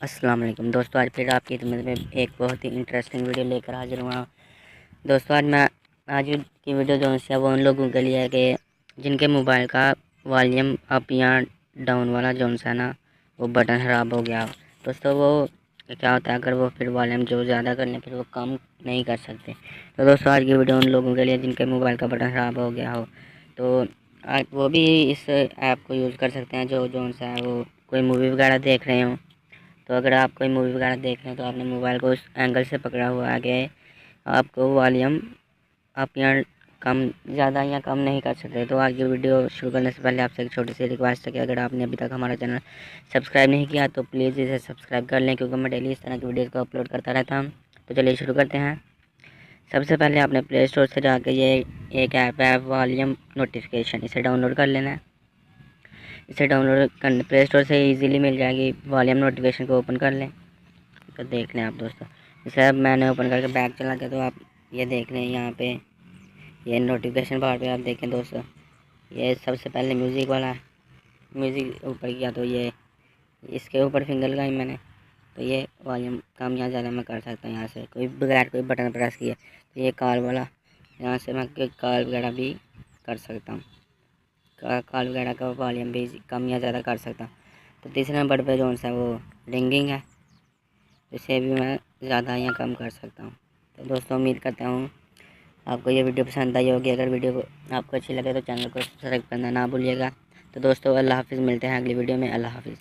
अस्सलाम वालेकुम दोस्तों, आज फिर आपकी खिदमत में एक बहुत ही इंटरेस्टिंग वीडियो लेकर हाजिर हुआ हूँ। दोस्तों आज की वीडियो जो है वो उन लोगों के लिए है कि जिनके मोबाइल का वॉल्यूम अप या डाउन वाला जो है ना वो बटन ख़राब हो गया हो। दोस्तों वो क्या होता है, अगर वो फिर वॉल्यूम जो ज़्यादा कर लें फिर वो कम नहीं कर सकते। तो दोस्तों आज की वीडियो उन लोगों के लिए जिनके मोबाइल का बटन ख़राब हो गया हो, तो आज वो भी इस ऐप को यूज़ कर सकते हैं। जो सा है वो कोई मूवी वगैरह देख रहे हो, तो अगर आप कोई मूवी वगैरह देख रहे हैं तो आपने मोबाइल को उस एंगल से पकड़ा हुआ है कि आपको वॉल्यूम आप यहाँ कम ज़्यादा या कम नहीं कर सकते। तो आज की वीडियो शुरू करने से पहले आपसे एक छोटी सी रिक्वेस्ट है कि अगर आपने अभी तक हमारा चैनल सब्सक्राइब नहीं किया तो प्लीज़ इसे सब्सक्राइब कर लें, क्योंकि मैं डेली इस तरह की वीडियोज़ को अपलोड करता रहता हूँ। तो चलिए शुरू करते हैं। सबसे पहले आपने प्ले स्टोर से जाकर ये एक ऐप है वॉल्यूम नोटिफिकेशन, इसे डाउनलोड कर लेना है। इसे डाउनलोड करने प्ले स्टोर से इजीली मिल जाएगी। वॉल्यूम नोटिफिकेशन को ओपन कर लें, तो देख लें आप दोस्तों। जैसे अब मैंने ओपन करके बैक चला गया, तो आप ये देख लें यहाँ पे ये नोटिफिकेशन बार पे आप देखें दोस्तों, ये सबसे पहले म्यूज़िक वाला है। म्यूज़िक ऊपर किया तो ये इसके ऊपर फिंगर लगाई मैंने, तो ये वॉल्यूम कम या ज़्यादा मैं कर सकता हूँ यहाँ से कोई बगैर कोई बटन प्रेस किए। तो ये कॉल वाला, यहाँ से मैं कॉल वगैरह भी कर सकता हूँ, कॉल वगैरह का वॉल्यूम भी कम या ज़्यादा कर सकता हूँ। तो तीसरे नंबर पर जो सा वो रिंगिंग है, इसे भी मैं ज़्यादा या कम कर सकता हूँ। तो दोस्तों उम्मीद करता हूँ आपको ये वीडियो पसंद आई होगी। अगर वीडियो को आपको अच्छी लगे तो चैनल को सब्सक्राइब करना ना भूलिएगा। तो दोस्तों अल्लाह हाफ़िज़, मिलते हैं अगली वीडियो में। अल्लाह हाफ़िज़।